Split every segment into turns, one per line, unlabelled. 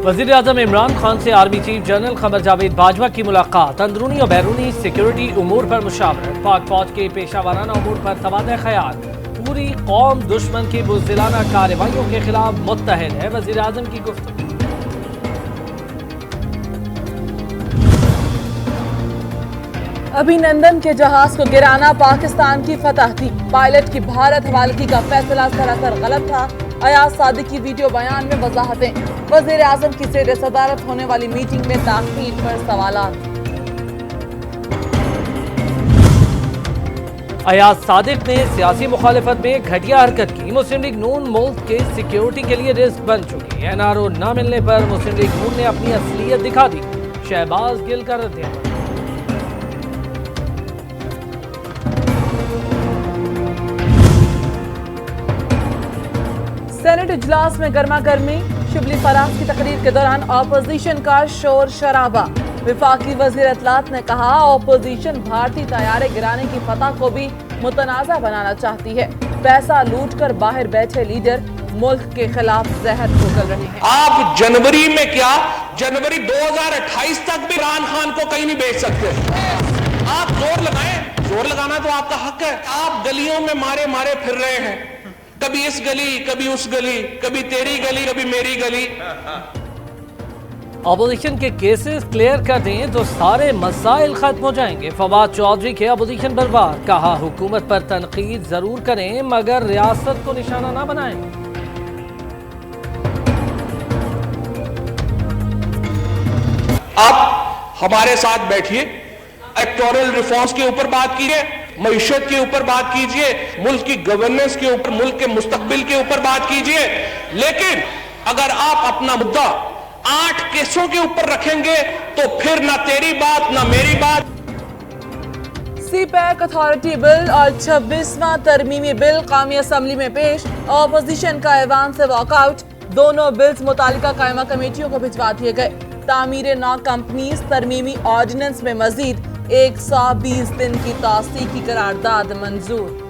वज़ीर-ए-आज़म इमरान खान से army chief general क़मर जावेद बाजवा की मुलाकात। अंदरूनी और बैरूनी सिक्योरिटी उमूर पर मुशावरत। पाक फौज के पेशा वाराना उमूर पर तबादला ख्याल। पूरी कौम दुश्मन की बुज़दिलाना कार्रवाइयों के खिलाफ मुत्तहिद है, वज़ीर-ए-आज़म की गुफ्तगू।
अभिनंदन के जहाज को गिराना पाकिस्तान की फतह थी। पायलट की भारत हवालगी का फैसला सरासर गलत था। अयाज सादिक की वीडियो बयान में वजाहतें। वज़ीर आज़म की ज़ेर सदारत होने वाली मीटिंग में ताख़ीर पर सवालात।
अयाज सादिक ने सियासी मुखालिफत में घटिया हरकत की। मुस्लिम लीग नून मुल्क के सिक्योरिटी के लिए रिस्क बन चुकी। NRO न मिलने पर मुस्लिम लीग नून ने अपनी असलियत दिखा दी। शहबाज गिल का रद्द।
सेनेट इजलास में गर्मा गर्मी। शिबली फराज की तकरीर के दौरान ऑपोजिशन का शोर शराबा। विफाकी वजीर इत्तलात ने कहा, ऑपोजिशन भारतीय तैयारे गिराने की फतह को भी मुतनाज़ा बनाना चाहती है। पैसा लूट कर बाहर बैठे लीडर मुल्क के खिलाफ जहर उगल रहे हैं।
आप जनवरी में क्या, जनवरी 2028 तक भी इमरान खान को कहीं नहीं बेच सकते। आप जोर लगाएं, जोर लगाना तो आपका हक है। आप गलियों में मारे मारे फिर रहे हैं, कभी इस गली, कभी उस गली, कभी तेरी गली, कभी मेरी गली।
अपोजिशन के केसेस क्लियर कर दें तो सारे मसाइल खत्म हो जाएंगे। फवाद चौधरी के अपोजिशन बर्बाद। कहा, हुकूमत पर तनकीद जरूर करें मगर रियासत को निशाना ना बनाएं।
आप हमारे साथ बैठिए, इलेक्टोरल रिफॉर्म्स के ऊपर बात कीजिए, मईशत के ऊपर बात कीजिए, मुल्क की गवर्नेंस के ऊपर, मुल्क के मुस्तकबिल के ऊपर बात कीजिए। लेकिन अगर आप अपना मुद्दा 8 केसों के ऊपर रखेंगे तो फिर ना तेरी बात ना मेरी बात।
सीपैक अथॉरिटी बिल और 26वां तरमीमी बिल कौमी असम्बली में पेश। ऑपोजिशन का ऐवान से वॉकआउट। दोनों बिल्स मुतालिका कायमा कमेटियों को भिजवा दिए गए। तामीर 9 कंपनीज तरमीमी ऑर्डिनेंस में मजीद 120 दिन की तौसीक की करारदाद मंजूर।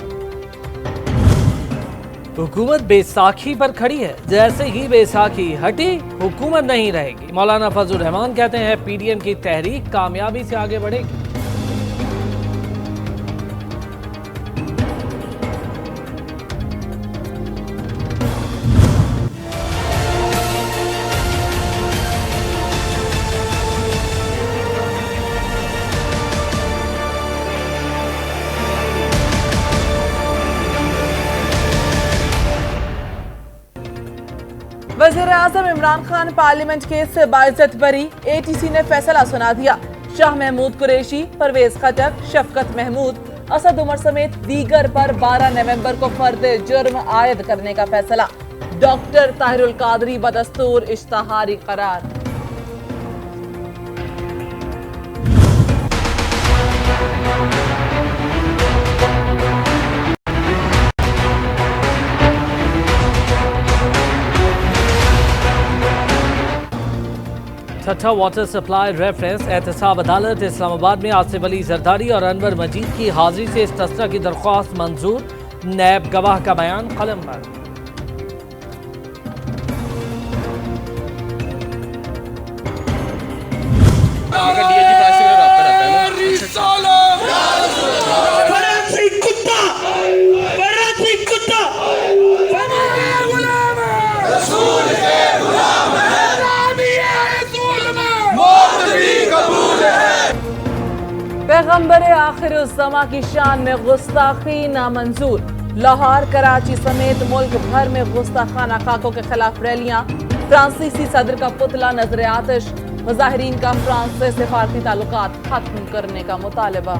हुकूमत बैसाखी पर खड़ी है। जैसे ही बैसाखी हटी हुकूमत नहीं रहेगी। मौलाना फजल रहमान कहते हैं, PDM की तहरीक कामयाबी से आगे बढ़ेगी।
वज़ीर आज़म इमरान खान पार्लियामेंट केस से बाइज्जत बरी। ATC ने फैसला सुना दिया। शाह महमूद कुरैशी, परवेज खटक, शफकत महमूद, असद उमर समेत दीगर पर 12 नवंबर को फर्द जुर्म आयद करने का फैसला। डॉक्टर ताहिरुल कादरी बदस्तूर इश्तहारी करार।
छठा वाटर सप्लाई रेफरेंस एहतसाब अदालत इस्लामाबाद में आसिफ अली जरदारी और अनवर मजीद की हाजिरी से इस्तिस्ना की दरख्वास्त मंजूर। नैब गवाह का बयान कलमबंद।
पैगंबर आखिरुज़्ज़मा की शान में गुस्ताखी नामंजूर। लाहौर, कराची समेत मुल्क भर में गुस्ताखाना खाकों के खिलाफ रैलियां। फ्रांसीसी सदर का पुतला नजर आतिश। मुजाहिरीन का फ्रांस से सिफारती ताल्लुकात खत्म करने का मुतालबा।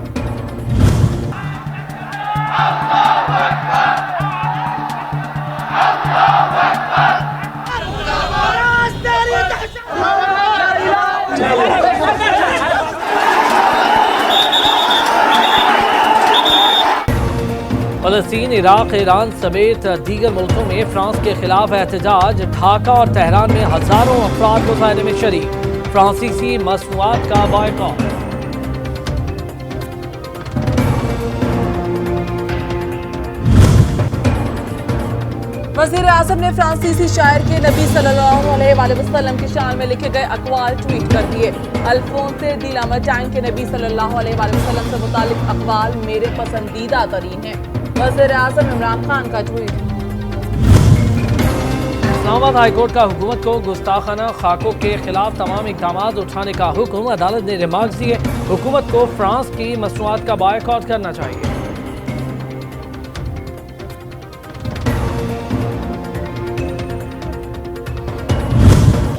फलस्तीन, इराक, ईरान समेत दीगर मुल्कों में फ्रांस के खिलाफ एहतजाज। ढाका और तेहरान में हजारों अफराद मुजाहरे में शरीक। फ्रांसीसी मसनूआत का बायकॉट।
वज़ीर आज़म ने फ्रांसीसी शायर के नबी सल्लल्लाहु अलैहि वसल्लम की शान में लिखे गए अक़वाल ट्वीट कर दिए। अल्फोंसे दी लामार्टाइन के नबी सल्लल्लाहु अलैहि वसल्लम से मुतालिक अक़वाल मेरे पसंदीदा तरीन हैं। वज़ीर आज़म इमरान खान का ट्वीट।
इस्लामाबाद हाईकोर्ट का हुकूमत को गुस्ताखाना खाकों के खिलाफ तमाम इक़दाम उठाने का हुक्म। अदालत ने रिमार्क्स दिए, हुकूमत को फ्रांस की मसनूआत का बायकॉट करना चाहिए।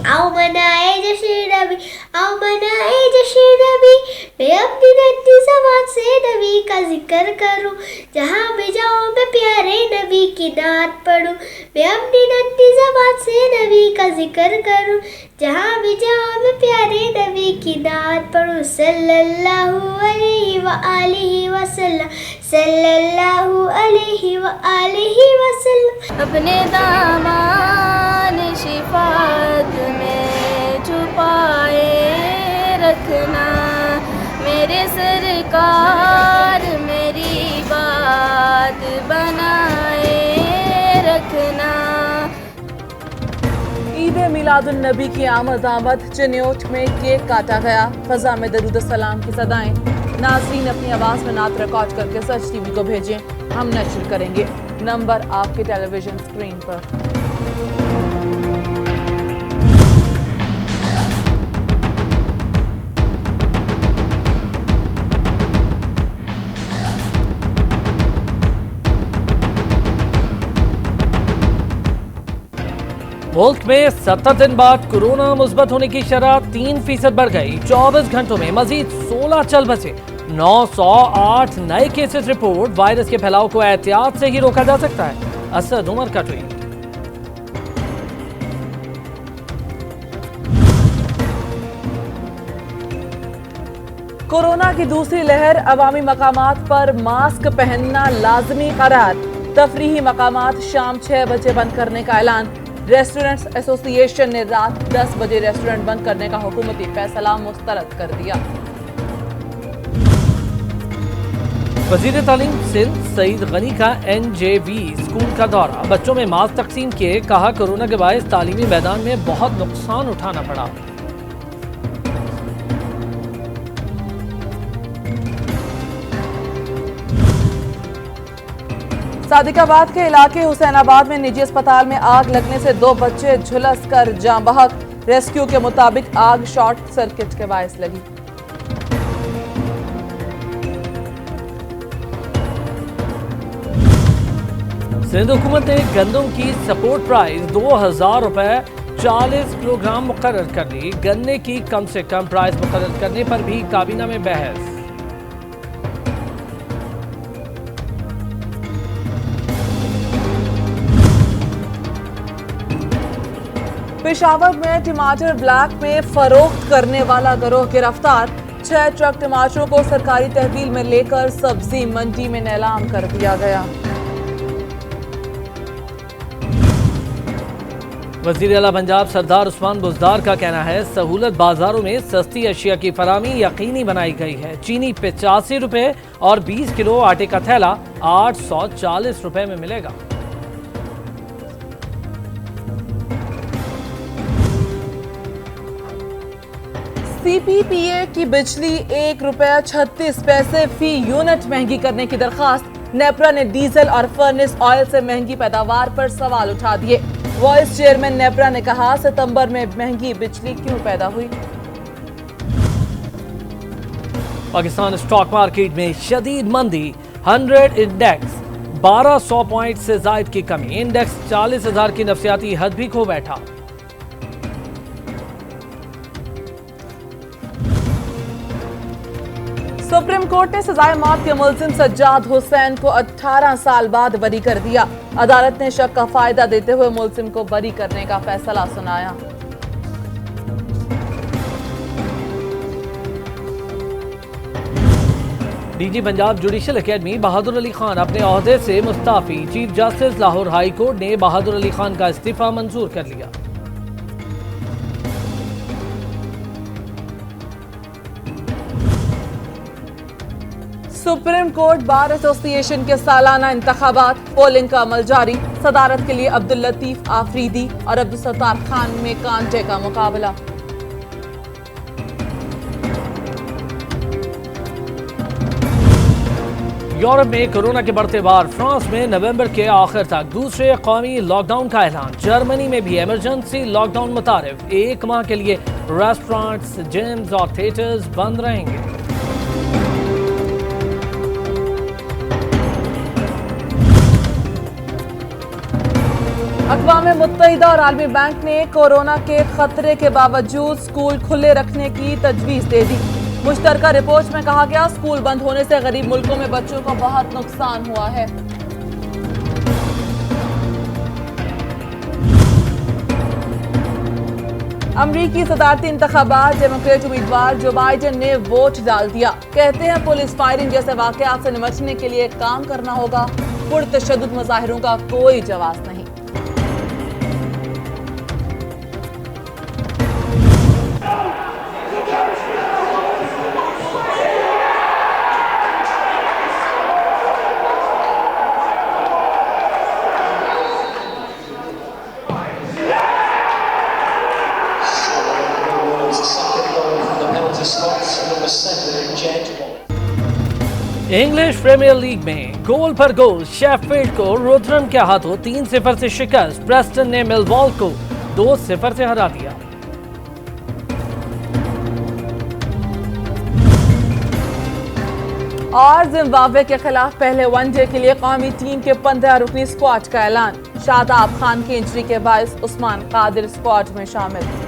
आओ मनाए जश्न नबी, आओ मनाए जश्न नबी, मैं अपनी नन्ही ज़बान से नबी का जिक्र करूं, जहाँ भी जाऊं मैं प्यारे नबी की नात पढ़ूं। मैं अपनी नन्ही ज़बान से नबी का जिक्र करूं, जहाँ भी जाऊं मैं प्यारे नबी की नात पढ़ूं। सल्लल्लाहु अलैहि व आलिहि वसल्लम, सल्लल्लाहु अलैहि व आलिहि वसल्लम।
अपने दामान शिफात में छुपाए रखना, मेरे सरकार मेरी बात बनाए रखना।
ईद मिलादुन नबी की आमद चिन्योट में केक काटा गया। फजा में दरूद सलाम की सदाएं। नाज़रीन अपनी आवाज़ में नात रिकॉर्ड करके सच टीवी को भेजें, हम नशर करेंगे। नंबर आपके टेलीविजन स्क्रीन पर।
मुल्क में 70 दिन बाद कोरोना मुस्बत होने की शरह 3% बढ़ गई। 24 घंटों में मजीद 16 चल बसे। 908 नए केसेस रिपोर्ट। वायरस के फैलाव को एहतियात से ही रोका जा सकता है। असद उमर का ट्वीट।
कोरोना की दूसरी लहर, अवामी मकामात पर मास्क पहनना लाजमी करार। तफरीही मकामात शाम 6 बजे बंद करने का ऐलान। रेस्टोरेंट्स एसोसिएशन ने रात 10 बजे रेस्टोरेंट बंद करने का हुकूमती फैसला मुस्तरद कर दिया।
वजीर तालीम सिंध सईद गनी का NJV स्कूल का दौरा। बच्चों में मास्क तकसीम किए। कहा, कोरोना के बायस तालीमी मैदान में बहुत नुकसान उठाना पड़ा।
सादिकाबाद के इलाके हुसैनाबाद में निजी अस्पताल में आग लगने से 2 बच्चे झुलस कर जाँ बहक। रेस्क्यू के मुताबिक आग शॉर्ट सर्किट के बायस लगी।
सिंध हुकूमत ने गंदम की सपोर्ट प्राइस 2000 रुपए 40 किलोग्राम मुकर्रर कर ली। गन्ने की कम से कम प्राइस मुकर्रर करने पर भी काबीना में बहस।
पेशावर में टमाटर ब्लैक में फरोख्त करने वाला गिरोह गिरफ्तार। 6 ट्रक टमाटरों को सरकारी तहवील में लेकर सब्जी मंडी में नीलाम कर दिया गया।
वज़ीर आला पंजाब सरदार उस्मान बुज़दार का कहना है, सहूलत बाजारों में सस्ती अशिया की फरामी यकीनी बनाई गई है। चीनी 85 रुपए और 20 किलो आटे का थैला 840 रुपए में मिलेगा।
CPPA की बिजली 1 रुपया 36 पैसे फी यूनिट महंगी करने की दरखास्त। नेपरा ने डीजल और फर्नेस ऑयल से महंगी पैदावार पर सवाल उठा दिए। वाइस चेयरमैन नेपरा ने कहा, सितंबर में महंगी बिजली क्यों पैदा हुई।
पाकिस्तान स्टॉक मार्केट में शदीद मंदी। 100 इंडेक्स 1200 पॉइंट से जायद की कमी। इंडेक्स 40,000 की नफसियाती हद भी खो बैठा।
सुप्रीम कोर्ट ने सजाए मौत के मुल्जिम सज्जाद हुसैन को 18 साल बाद बरी कर दिया। अदालत ने शक का फायदा देते हुए मुल्जिम को बरी करने का फैसला सुनाया।
डीजी पंजाब जुडिशल एकेडमी बहादुर अली खान अपने ओहदे से Mustafi. Chief justice Lahore high court ने बहादुर अली खान का इस्तीफा मंजूर कर लिया।
सुप्रीम कोर्ट बार एसोसिएशन के सालाना इंतखाबात, पोलिंग का अमल जारी। सदारत के लिए अब्दुल लतीफ आफरीदी और अब्दुल सत्तार खान में कांटे का मुकाबला।
यूरोप में कोरोना के बढ़ते वार, फ्रांस में नवंबर के आखिर तक दूसरे कौमी लॉकडाउन का ऐलान। जर्मनी में भी इमरजेंसी लॉकडाउन मुतारिफ, 1 माह के लिए रेस्टोरेंट्स, जिम्स और थिएटर्स बंद रहेंगे।
अक़वाम मुत्तहिदा और आलमी बैंक ने कोरोना के खतरे के बावजूद स्कूल खुले रखने की तजवीज़ दे दी। मुश्तरका रिपोर्ट में कहा गया, स्कूल बंद होने से गरीब मुल्कों में बच्चों को बहुत नुकसान हुआ है। अमरीकी सदारती इंतखाबात, डेमोक्रेट उम्मीदवार जो बाइडेन ने वोट डाल दिया। कहते हैं पुलिस फायरिंग जैसे वाकयात से निपटने के लिए काम करना होगा। पुरतशद्दुद मुजाहिरों का कोई जवाब नहीं।
इंग्लिश प्रीमियर लीग में गोल पर गोल शेफील्ड को रोथरहम के हाथों 3-0 से शिकस्त। प्रेस्टन ने मिलवॉल को 2-0 से हरा दिया।
और जिम्बाब्वे के खिलाफ पहले वनडे के लिए कौमी टीम के 15 रुकनी स्क्वाड का ऐलान। शादाब खान की इंजरी के बायस उस्मान कादिर स्क्वाड में शामिल।